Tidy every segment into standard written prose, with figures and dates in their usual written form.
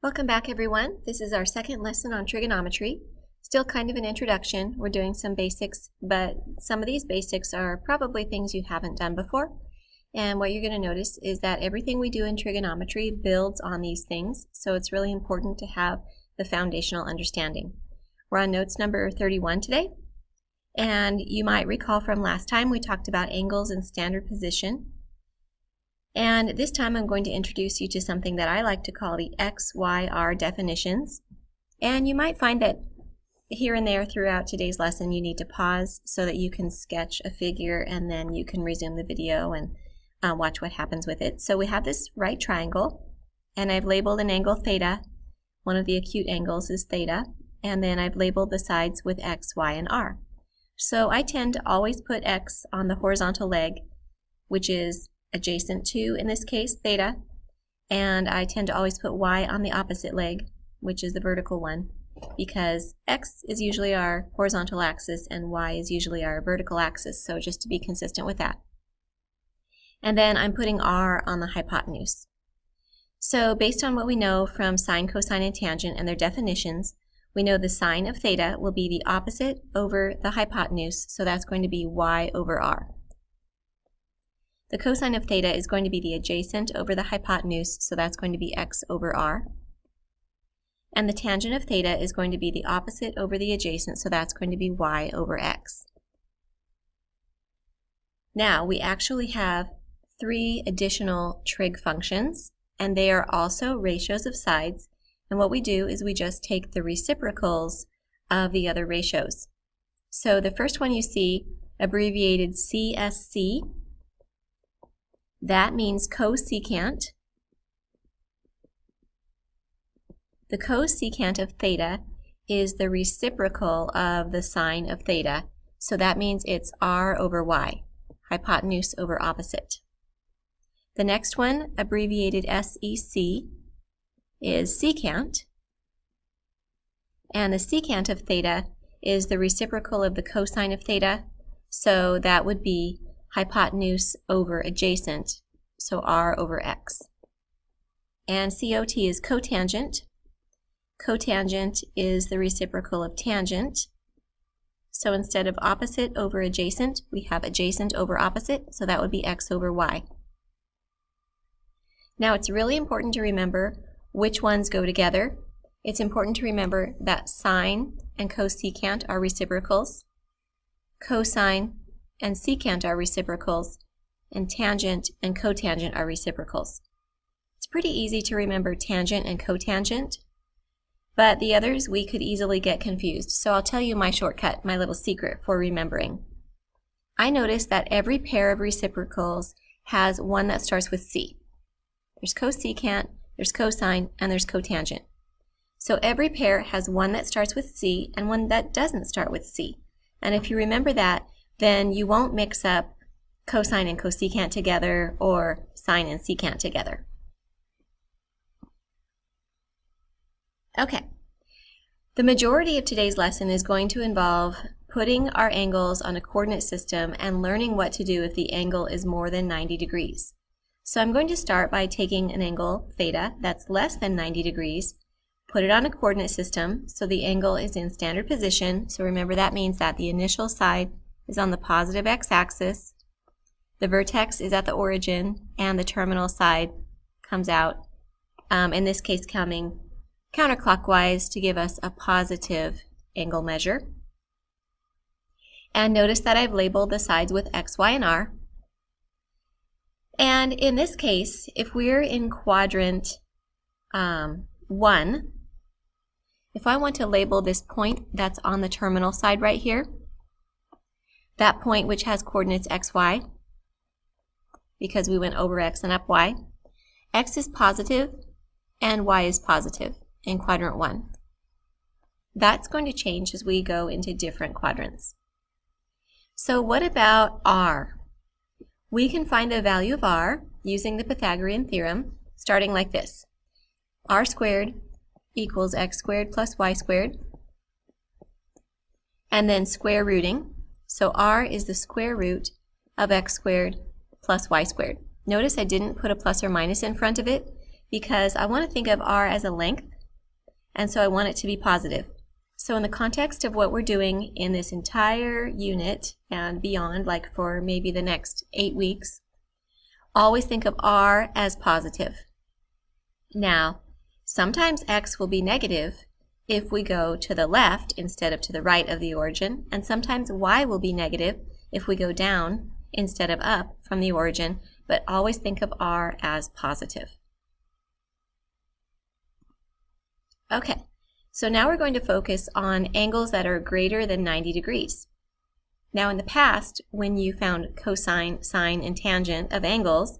Welcome back, everyone. This is our second lesson on trigonometry. Still kind of an introduction. We're doing some basics, but some of these basics are probably things you haven't done before. And what you're going to notice is that everything we do in trigonometry builds on these things, so it's really important to have the foundational understanding. We're on notes number 31 today, and you might recall from last time we talked about angles and standard position. And this time I'm going to introduce you to something that I like to call the X, Y, R definitions. And you might find that here and there throughout today's lesson you need to pause so that you can sketch a figure and then you can resume the video and watch what happens with it. So we have this right triangle, and I've labeled an angle theta. One of the acute angles is theta, and then I've labeled the sides with X, Y, and R. So I tend to always put X on the horizontal leg, which is adjacent to, in this case, theta, and I tend to always put Y on the opposite leg, which is the vertical one, because X is usually our horizontal axis and Y is usually our vertical axis, so just to be consistent with that. And then I'm putting R on the hypotenuse. So based on what we know from sine, cosine, and tangent and their definitions, we know the sine of theta will be the opposite over the hypotenuse, so that's going to be Y over R. The cosine of theta is going to be the adjacent over the hypotenuse, so that's going to be X over R. And the tangent of theta is going to be the opposite over the adjacent, so that's going to be Y over X. Now, we actually have three additional trig functions, and they are also ratios of sides. And what we do is we just take the reciprocals of the other ratios. So the first one you see, abbreviated CSC, that means cosecant. The cosecant of theta is the reciprocal of the sine of theta, so that means it's R over Y, hypotenuse over opposite. The next one, abbreviated SEC, is secant, and the secant of theta is the reciprocal of the cosine of theta, so that would be hypotenuse over adjacent, so R over X. And COT is cotangent. Cotangent is the reciprocal of tangent. So instead of opposite over adjacent, we have adjacent over opposite, so that would be X over Y. Now it's really important to remember which ones go together. It's important to remember that sine and cosecant are reciprocals, cosine and secant are reciprocals, and tangent and cotangent are reciprocals. It's pretty easy to remember tangent and cotangent, but the others we could easily get confused. So I'll tell you my shortcut, my little secret for remembering. I noticed that every pair of reciprocals has one that starts with C. There's cosecant, there's cosine, and there's cotangent. So every pair has one that starts with C and one that doesn't start with C. And if you remember that, then you won't mix up cosine and cosecant together or sine and secant together. Okay, the majority of today's lesson is going to involve putting our angles on a coordinate system and learning what to do if the angle is more than 90 degrees. So I'm going to start by taking an angle theta that's less than 90 degrees, put it on a coordinate system so the angle is in standard position. So remember that means that the initial side is on the positive x-axis, the vertex is at the origin, and the terminal side comes out, in this case coming counterclockwise to give us a positive angle measure. And notice that I've labeled the sides with X, Y, and R. And in this case, if we're in quadrant 1, if I want to label this point that's on the terminal side right here, that point which has coordinates x, y, because we went over x and up y, x is positive and y is positive in quadrant 1. That's going to change as we go into different quadrants. So what about r? We can find the value of r using the Pythagorean theorem, starting like this. R squared equals x squared plus y squared, and then square rooting. So r is the square root of x squared plus y squared. Notice I didn't put a plus or minus in front of it because I want to think of r as a length, and so I want it to be positive. So in the context of what we're doing in this entire unit and beyond, like for maybe the next 8 weeks, always think of r as positive. Now, sometimes x will be negative if we go to the left instead of to the right of the origin, and sometimes y will be negative if we go down instead of up from the origin, but always think of r as positive. Okay, so now we're going to focus on angles that are greater than 90 degrees. Now in the past, when you found cosine, sine, and tangent of angles,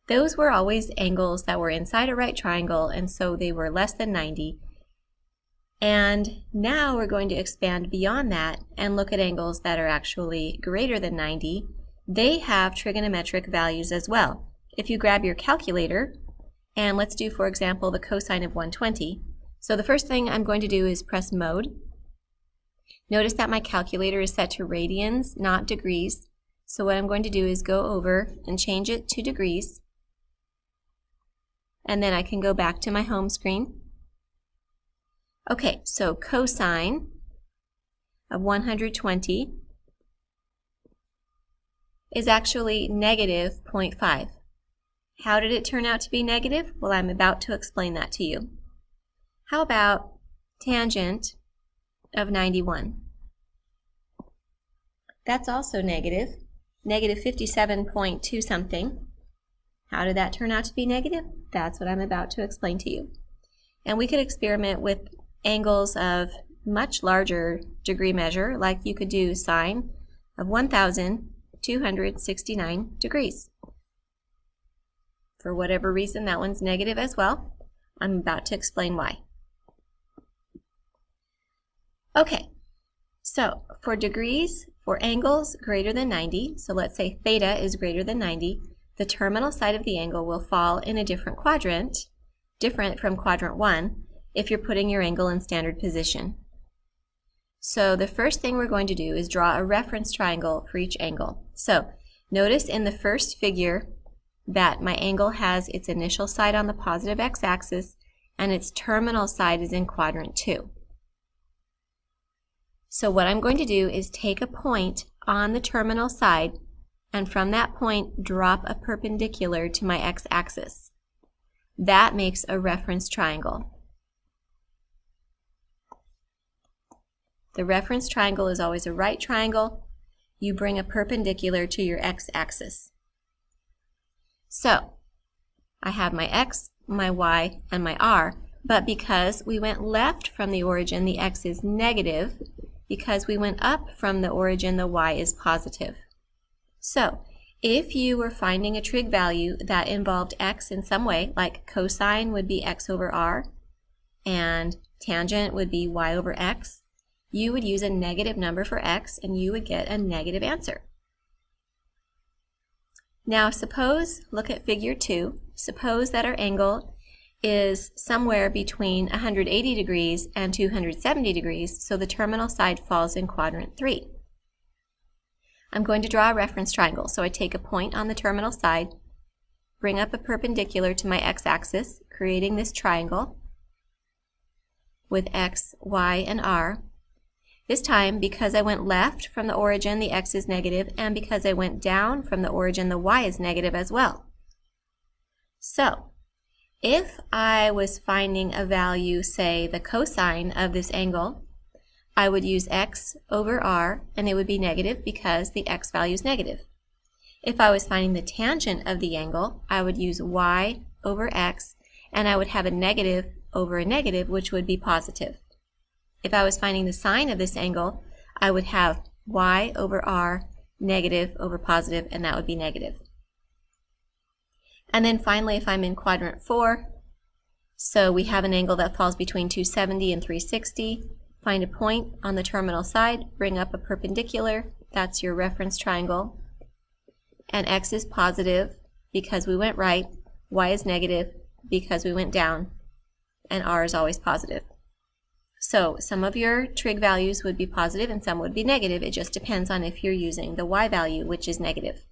those were always angles that were inside a right triangle, and so they were less than 90. And now we're going to expand beyond that and look at angles that are actually greater than 90. They have trigonometric values as well. If you grab your calculator, and let's do, for example, the cosine of 120. So the first thing I'm going to do is press mode. Notice that my calculator is set to radians, not degrees. So what I'm going to do is go over and change it to degrees. And then I can go back to my home screen. Okay, so cosine of 120 is actually negative 0.5. How did it turn out to be negative? Well, I'm about to explain that to you. How about tangent of 91? That's also negative, negative 57.2 something. How did that turn out to be negative? That's what I'm about to explain to you. And we could experiment with angles of much larger degree measure, like you could do sine of 1,269 degrees. For whatever reason, that one's negative as well. I'm about to explain why. Okay, so for degrees, for angles greater than 90, so let's say theta is greater than 90, the terminal side of the angle will fall in a different quadrant, different from quadrant 1, if you're putting your angle in standard position. So the first thing we're going to do is draw a reference triangle for each angle. So notice in the first figure that my angle has its initial side on the positive x-axis and its terminal side is in quadrant 2. So what I'm going to do is take a point on the terminal side and from that point drop a perpendicular to my x-axis. That makes a reference triangle. The reference triangle is always a right triangle. You bring a perpendicular to your x-axis. So I have my x, my y, and my r, but because we went left from the origin, the x is negative. Because we went up from the origin, the y is positive. So if you were finding a trig value that involved x in some way, like cosine would be x over r, and tangent would be y over x, you would use a negative number for x and you would get a negative answer. Now suppose, look at figure 2, suppose that our angle is somewhere between 180 degrees and 270 degrees, so the terminal side falls in quadrant 3. I'm going to draw a reference triangle, so I take a point on the terminal side, bring up a perpendicular to my x-axis, creating this triangle with x, y, and r. This time, because I went left from the origin, the x is negative, and because I went down from the origin, the y is negative as well. So if I was finding a value, say the cosine of this angle, I would use x over r, and it would be negative because the x value is negative. If I was finding the tangent of the angle, I would use y over x, and I would have a negative over a negative, which would be positive. If I was finding the sine of this angle, I would have y over r, negative over positive, and that would be negative. And then finally, if I'm in quadrant 4, so we have an angle that falls between 270 and 360, find a point on the terminal side, bring up a perpendicular, that's your reference triangle, and x is positive because we went right, y is negative because we went down, and r is always positive. So some of your trig values would be positive and some would be negative. It just depends on if you're using the y value, which is negative.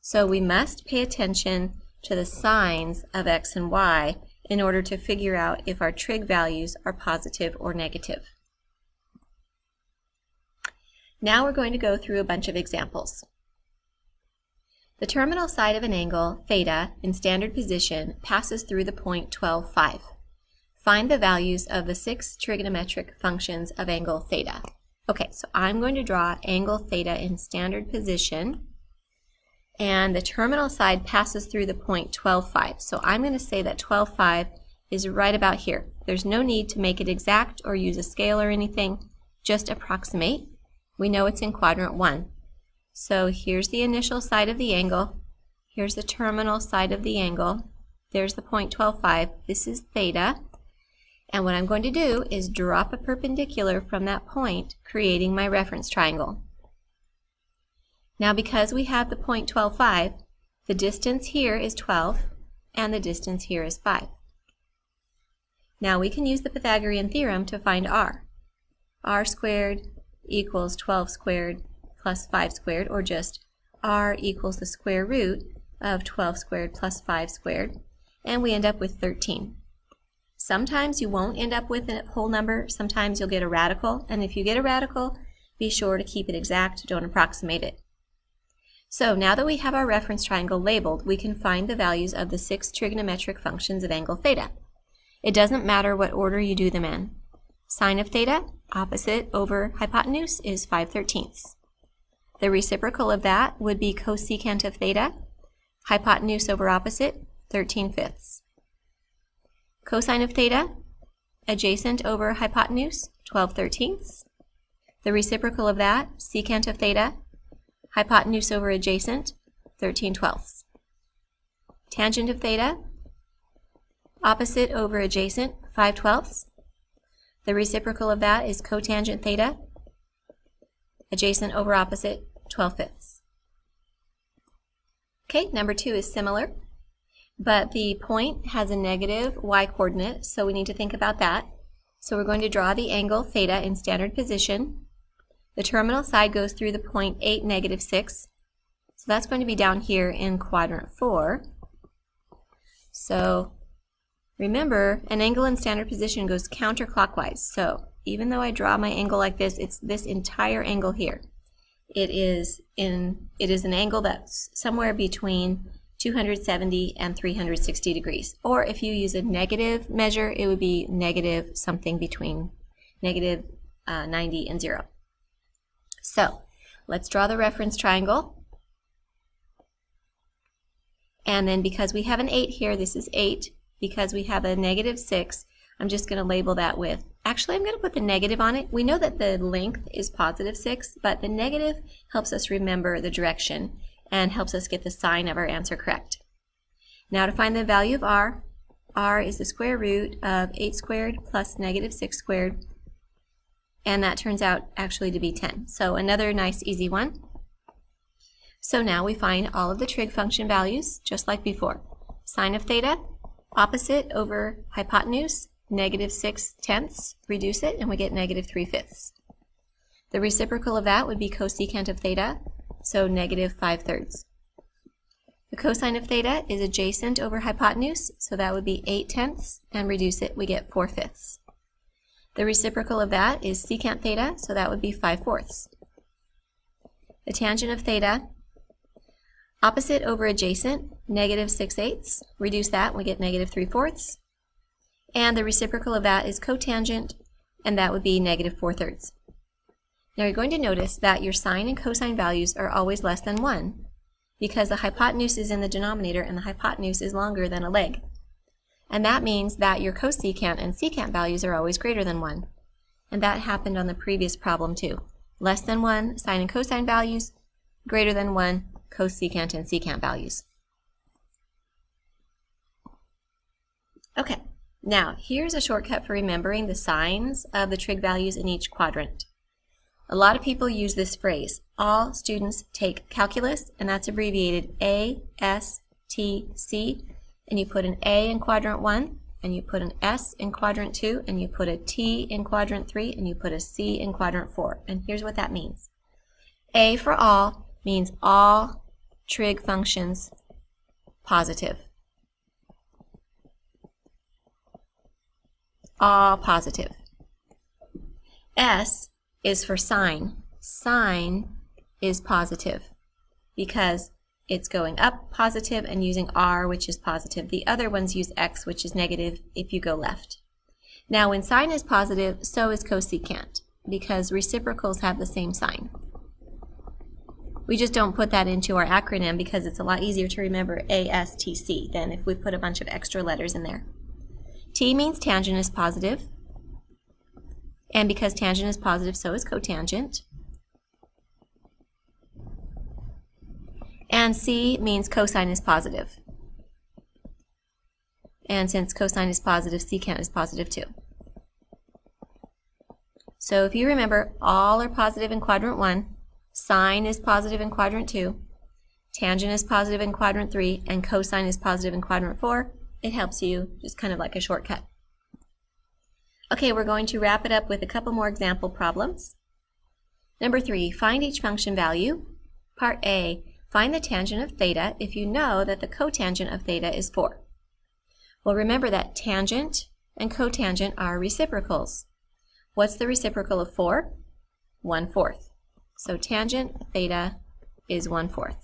So we must pay attention to the signs of x and y in order to figure out if our trig values are positive or negative. Now we're going to go through a bunch of examples. The terminal side of an angle, theta, in standard position passes through the point 12,5. Find the values of the 6 trigonometric functions of angle theta. Okay, so I'm going to draw angle theta in standard position, and the terminal side passes through the point 12,5. So I'm going to say that 12,5 is right about here. There's no need to make it exact or use a scale or anything, just approximate. We know it's in quadrant 1. So here's the initial side of the angle, here's the terminal side of the angle, there's the point 12,5, this is theta, and what I'm going to do is drop a perpendicular from that point, creating my reference triangle. Now because we have the point 12,5, the distance here is 12, and the distance here is 5. Now we can use the Pythagorean theorem to find r. r squared equals 12 squared plus 5 squared, or just r equals the square root of 12 squared plus 5 squared, and we end up with 13. Sometimes you won't end up with a whole number, sometimes you'll get a radical, and if you get a radical, be sure to keep it exact, don't approximate it. So now that we have our reference triangle labeled, we can find the values of the 6 trigonometric functions of angle theta. It doesn't matter what order you do them in. Sine of theta, opposite over hypotenuse, is 5/13. The reciprocal of that would be cosecant of theta, hypotenuse over opposite, 13/5. Cosine of theta, adjacent over hypotenuse, 12/13. The reciprocal of that, secant of theta, hypotenuse over adjacent, 13/12. Tangent of theta, opposite over adjacent, 5/12. The reciprocal of that is cotangent theta, adjacent over opposite, 12/5. Okay, number 2 is similar, but the point has a negative y-coordinate, so we need to think about that. So we're going to draw the angle theta in standard position. The terminal side goes through the point 8, -6, so that's going to be down here in quadrant 4. So remember, an angle in standard position goes counterclockwise, so even though I draw my angle like this, it's this entire angle here. It is an angle that's somewhere between 270 and 360 degrees. Or if you use a negative measure, it would be negative something between negative 90 and 0. So let's draw the reference triangle. And then because we have an 8 here, this is 8. Because we have a -6, I'm just going to label that with, actually I'm going to put the negative on it. We know that the length is +6, but the negative helps us remember the direction and helps us get the sign of our answer correct. Now to find the value of r, r is the square root of 8 squared plus -6 squared, and that turns out actually to be 10. So another nice easy one. So now we find all of the trig function values, just like before. Sine of theta, opposite over hypotenuse, -6/10, reduce it, and we get -3/5. The reciprocal of that would be cosecant of theta, so -5/3. The cosine of theta is adjacent over hypotenuse, so that would be 8/10, and reduce it, we get 4/5. The reciprocal of that is secant theta, so that would be 5/4. The tangent of theta, opposite over adjacent, -6/8, reduce that, we get -3/4. And the reciprocal of that is cotangent, and that would be -4/3. Now you're going to notice that your sine and cosine values are always less than 1, because the hypotenuse is in the denominator and the hypotenuse is longer than a leg. And that means that your cosecant and secant values are always greater than 1. And that happened on the previous problem too. Less than 1, sine and cosine values, greater than 1, cosecant and secant values. Okay, now here's a shortcut for remembering the signs of the trig values in each quadrant. A lot of people use this phrase, all students take calculus, and that's abbreviated A, S, T, C, and you put an A in quadrant 1, and you put an S in quadrant 2, and you put a T in quadrant 3, and you put a C in quadrant 4. And here's what that means. A for all means all trig functions positive. all positive. S is for sine. Sine is positive because it's going up positive and using R, which is positive. The other ones use X, which is negative if you go left. Now, when sine is positive, so is cosecant, because reciprocals have the same sign. We just don't put that into our acronym because it's a lot easier to remember ASTC than if we put a bunch of extra letters in there. T means tangent is positive, and because tangent is positive, so is cotangent. And C means cosine is positive. And since cosine is positive, secant is positive too. So if you remember, all are positive in quadrant 1, sine is positive in quadrant 2, tangent is positive in quadrant 3, and cosine is positive in quadrant 4, it helps you, just kind of like a shortcut. Okay, we're going to wrap it up with a couple more example problems. Number 3, find each function value. Part A, find the tangent of theta if you know that the cotangent of theta is 4. Well, remember that tangent and cotangent are reciprocals. What's the reciprocal of 4? 1/4. So tangent theta is 1/4.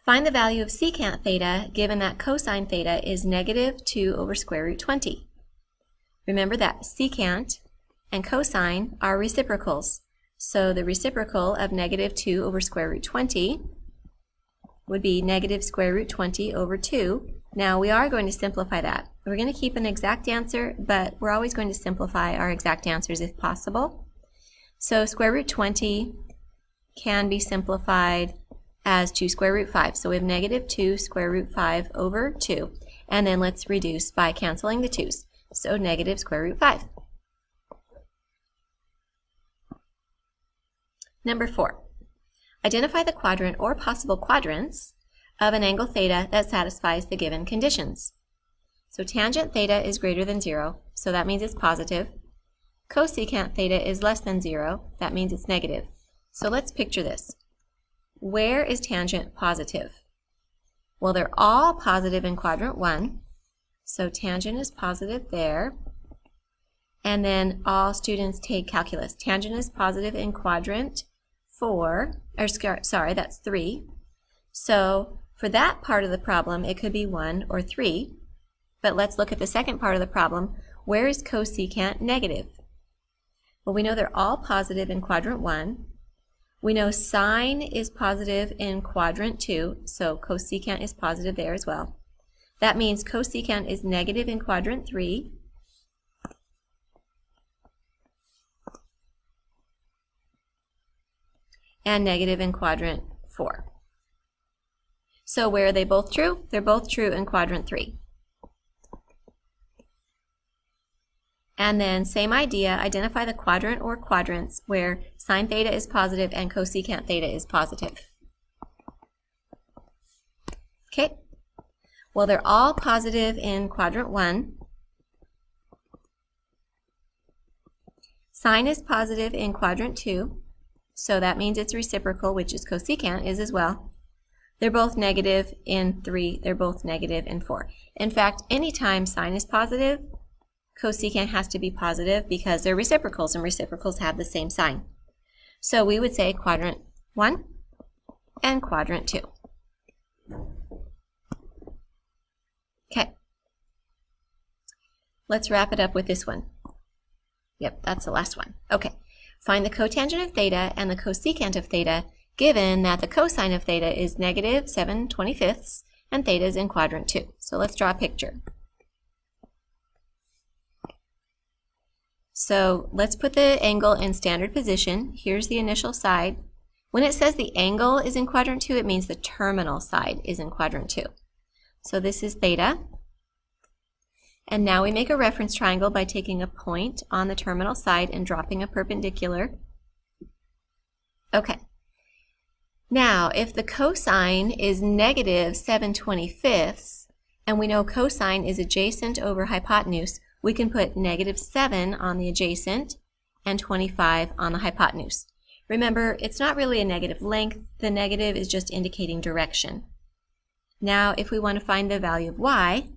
Find the value of secant theta given that cosine theta is negative 2 over square root 20. Remember that secant and cosine are reciprocals. So the reciprocal of negative 2 over square root 20 would be negative square root 20 over 2. Now we are going to simplify that. We're going to keep an exact answer, but we're always going to simplify our exact answers if possible. So square root 20 can be simplified as 2 square root 5. So we have negative 2 square root 5 over 2. And then let's reduce by canceling the 2's. So negative square root 5. Number 4. Identify the quadrant or possible quadrants of an angle theta that satisfies the given conditions. So tangent theta is greater than 0, so that means it's positive. Cosecant theta is less than 0, that means it's negative. So let's picture this. Where is tangent positive? Well, they're all positive in quadrant 1, so tangent is positive there. And then all students take calculus. Tangent is positive in quadrant 4, or sorry, that's 3. So for that part of the problem, it could be 1 or 3. But let's look at the second part of the problem. Where is cosecant negative? Well, we know they're all positive in quadrant 1. We know sine is positive in quadrant 2, so cosecant is positive there as well. That means cosecant is negative in quadrant 3. And negative in quadrant 4. So where are they both true? They're both true in quadrant 3. And then same idea, identify the quadrant or quadrants where sine theta is positive and cosecant theta is positive. Okay, well they're all positive in quadrant 1. Sine is positive in quadrant 2, so that means it's reciprocal, which is cosecant is as well. They're both negative in 3, they're both negative in 4. In fact, anytime sine is positive, cosecant has to be positive because they're reciprocals, and reciprocals have the same sign. So we would say quadrant 1 and quadrant 2. Okay. Let's wrap it up with this one. Yep, that's the last one. Okay. Find the cotangent of theta and the cosecant of theta given that the cosine of theta is negative 7/25 and theta is in quadrant 2. So let's draw a picture. So let's put the angle in standard position. Here's the initial side. When it says the angle is in quadrant 2, it means the terminal side is in quadrant 2. So this is theta. And now we make a reference triangle by taking a point on the terminal side and dropping a perpendicular. Okay. Now, if the cosine is negative 7/25, and we know cosine is adjacent over hypotenuse, we can put negative 7 on the adjacent and 25 on the hypotenuse. Remember, it's not really a negative length. The negative is just indicating direction. Now, if we want to find the value of y,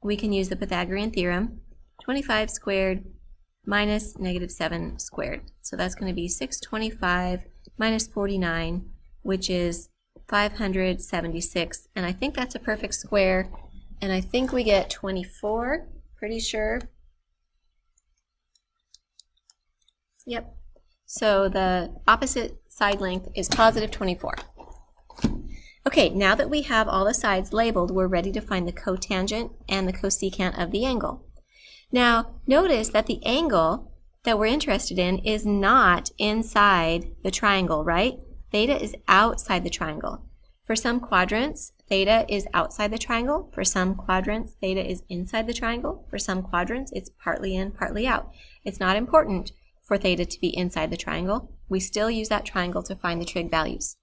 we can use the Pythagorean theorem, 25 squared minus negative 7 squared. So that's going to be 625 minus 49, which is 576. And I think that's a perfect square. And I think we get 24, pretty sure. Yep. So the opposite side length is positive 24. Okay, now that we have all the sides labeled, we're ready to find the cotangent and the cosecant of the angle. Now, notice that the angle that we're interested in is not inside the triangle, right? Theta is outside the triangle. For some quadrants, theta is outside the triangle. For some quadrants, theta is inside the triangle. For some quadrants, it's partly in, partly out. It's not important for theta to be inside the triangle. We still use that triangle to find the trig values.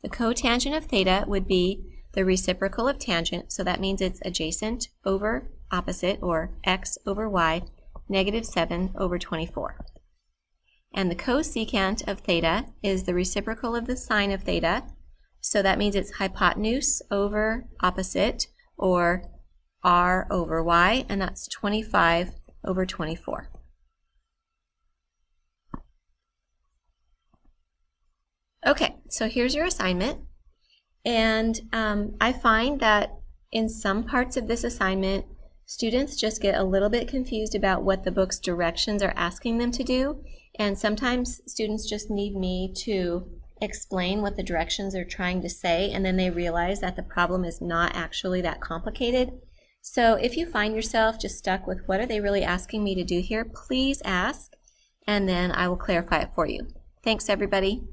The cotangent of theta would be the reciprocal of tangent, so that means it's adjacent over opposite, or x over y, negative 7 over 24. And the cosecant of theta is the reciprocal of the sine of theta, so that means it's hypotenuse over opposite, or r over y, and that's 25 over 24. Okay, so here's your assignment, and I find that in some parts of this assignment, students just get a little bit confused about what the book's directions are asking them to do, and sometimes students just need me to explain what the directions are trying to say, and then they realize that the problem is not actually that complicated. So if you find yourself just stuck with what are they really asking me to do here, please ask, and then I will clarify it for you. Thanks, everybody.